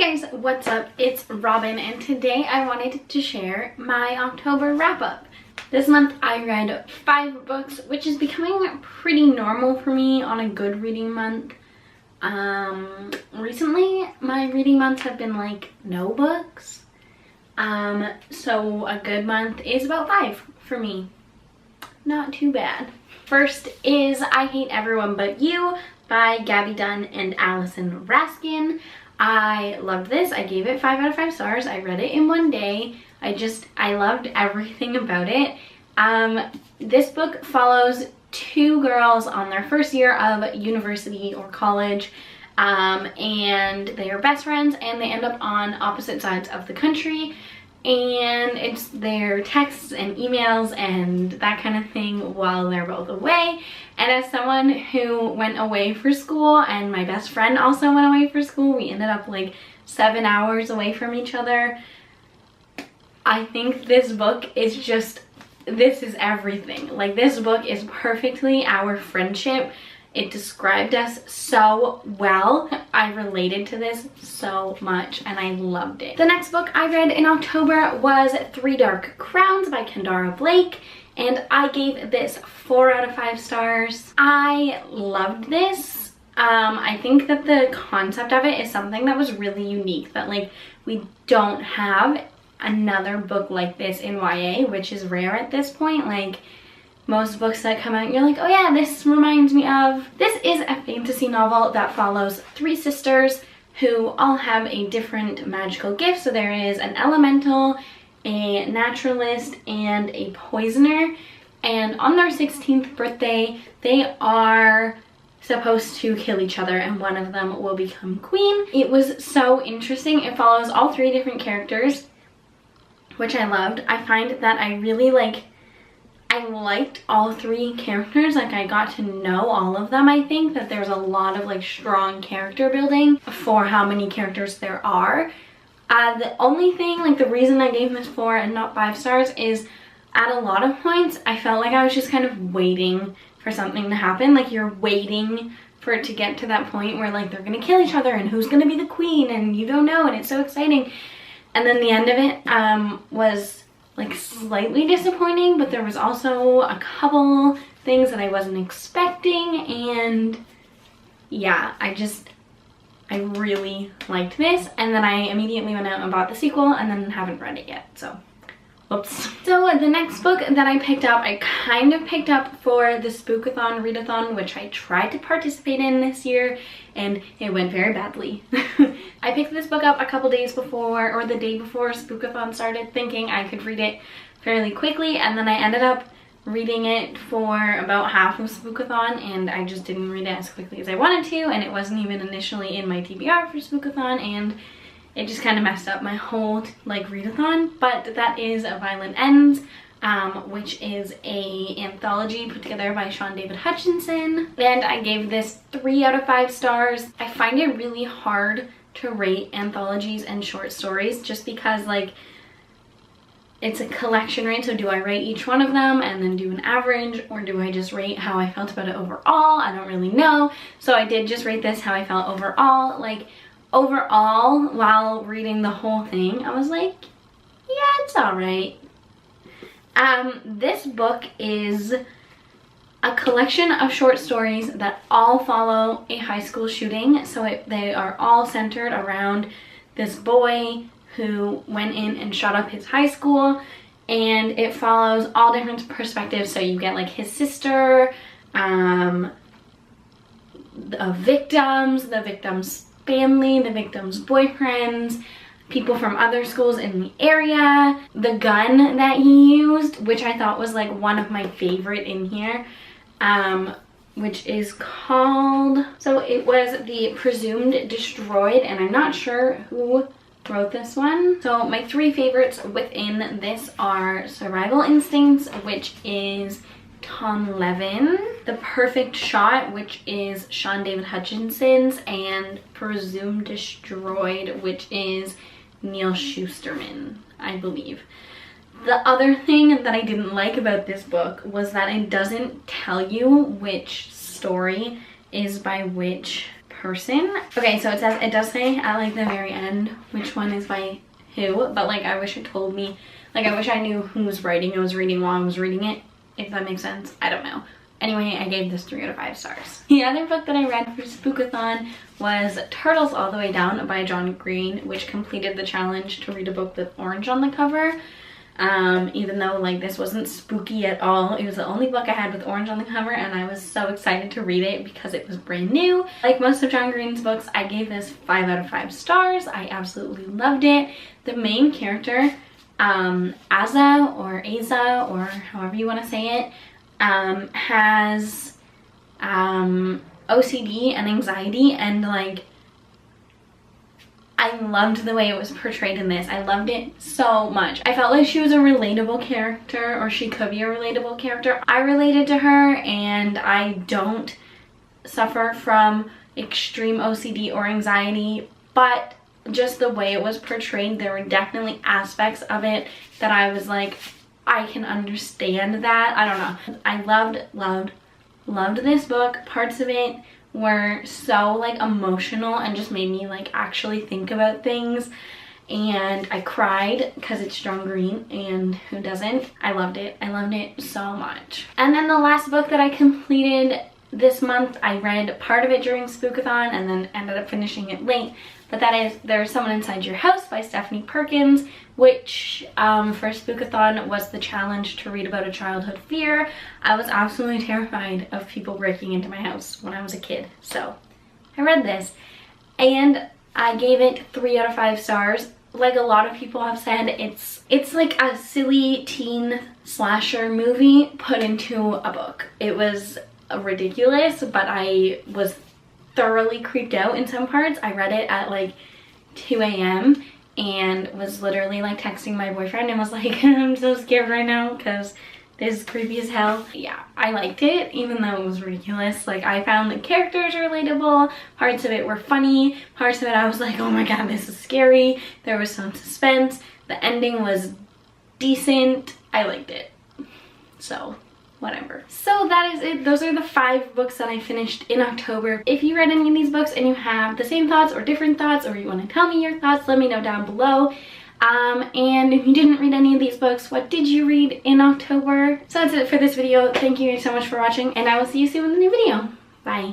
Hey guys, what's up? It's Robin and today I wanted to share my October wrap-up. This month I read 5 books, which is becoming pretty normal for me on a good reading month. Recently my reading months have been like no books. So a good month is about 5 for me. Not too bad. First is I Hate Everyone But You by Gabby Dunn and Allison Raskin. I loved this. I gave it 5 out of 5 stars. I read it in one day. I loved everything about it. This book follows 2 girls on their first year of university or college, and they are best friends and they end up on opposite sides of the country, and it's their texts and emails and that kind of thing while they're both away. And as someone who went away for school, and my best friend also went away for school, we ended up like 7 hours away from each other. I think this book is just, this is everything. Like, this book is perfectly our friendship. It described us so well. I related to this so much and I loved it. The next book I read in October was Three Dark Crowns by Kendara Blake, and I gave this 4 out of 5 stars. I loved this. I think that the concept of it is something that was really unique, that like we don't have another book like this in YA, which is rare at this point. Like, most books that come out, you're like, oh yeah, this reminds me of. This is a fantasy novel that follows 3 sisters who all have a different magical gift. So there is an elemental, a naturalist, and a poisoner. And on their 16th birthday, they are supposed to kill each other and one of them will become queen. It was so interesting. It follows all 3 different characters, which I loved. I find that I really I liked all 3 characters. Like, I got to know all of them. I think that there's a lot of like strong character building for how many characters there are. The only thing, like the reason I gave this 4 and not 5 stars is at a lot of points I felt like I was just kind of waiting for something to happen. Like, you're waiting for it to get to that point where like they're gonna kill each other and who's gonna be the queen, and you don't know, and it's so exciting. And then the end of it was like slightly disappointing, but there was also a couple things that I wasn't expecting, and yeah, I really liked this. And then I immediately went out and bought the sequel and then haven't read it yet, so whoops. So the next book that I picked up, I kind of picked up for the Spookathon readathon, which I tried to participate in this year and it went very badly. I picked this book up a couple days before, or the day before Spookathon started, thinking I could read it fairly quickly, and then I ended up reading it for about half of Spookathon, and I just didn't read it as quickly as I wanted to, and it wasn't even initially in my TBR for Spookathon, and it just kind of messed up my whole like readathon. But that is Violent Ends, which is a anthology put together by Sean David Hutchinson, and I gave this 3 out of 5 stars. I find it really hard to rate anthologies and short stories just because like it's a collection, right? So do I rate each one of them and then do an average, or do I just rate how I felt about it overall? I don't really know. So I did just rate this how I felt overall. Like, overall, while reading the whole thing, I was like, yeah, it's all right. This book is a collection of short stories that all follow a high school shooting. So they are all centered around this boy who went in and shot up his high school, and it follows all different perspectives. So you get like his sister, the victim's family, the victim's boyfriends, people from other schools in the area, the gun that he used, which I thought was like one of my favorite in here, which is called, so it was The Presumed Destroyed, and I'm not sure who wrote this one. So my 3 favorites within this are Survival Instincts, which is Tom Levin, The Perfect Shot, which is Sean David Hutchinson's, and Presumed Destroyed, which is Neal Shusterman, I believe. The other thing that I didn't like about this book was that it doesn't tell you which story is by which person. Okay, so it does say at like the very end which one is by who, but like I wish it told me, like I wish I knew who was writing. I was reading while I was reading it, if that makes sense. I don't know. Anyway, I gave this 3 out of 5 stars. The other book that I read for Spookathon was Turtles All the Way Down by John Green, which completed the challenge to read a book with orange on the cover. Even though like this wasn't spooky at all, it was the only book I had with orange on the cover, and I was so excited to read it because it was brand new. Like most of John Green's books, I gave this 5 out of 5 stars. I absolutely loved it. The main character, Aza or however you want to say it, has OCD and anxiety, and like I loved the way it was portrayed in this. I loved it so much. I felt like she was a relatable character, or she could be a relatable character. I related to her, and I don't suffer from extreme OCD or anxiety, but just the way it was portrayed, there were definitely aspects of it that I was like, I can understand that. I don't know. I loved this book. Parts of it were so like emotional and just made me like actually think about things, and I cried because it's John Green, and who doesn't? I loved it. I loved it so much. And then the last book that I completed this month, I read part of it during Spookathon and then ended up finishing it late, but that is There's Someone Inside Your House by Stephanie Perkins, which for Spookathon was the challenge to read about a childhood fear. I was absolutely terrified of people breaking into my house when I was a kid, so I read this and I gave it 3 out of 5 stars. Like a lot of people have said, it's like a silly teen slasher movie put into a book. It was ridiculous, but I was thoroughly creeped out in some parts. I read it at like 2 a.m. and was literally like texting my boyfriend and was like, I'm so scared right now because this is creepy as hell. Yeah, I liked it even though it was ridiculous. Like I found the characters relatable, parts of it were funny, parts of it I was like, oh my god, this is scary. There was some suspense. The ending was decent. I liked it. So whatever. So that is it. Those are the 5 books that I finished in October. If you read any of these books and you have the same thoughts or different thoughts, or you want to tell me your thoughts, let me know down below. And if you didn't read any of these books, what did you read in October? So that's it for this video. Thank you so much for watching, and I will see you soon with a new video. Bye.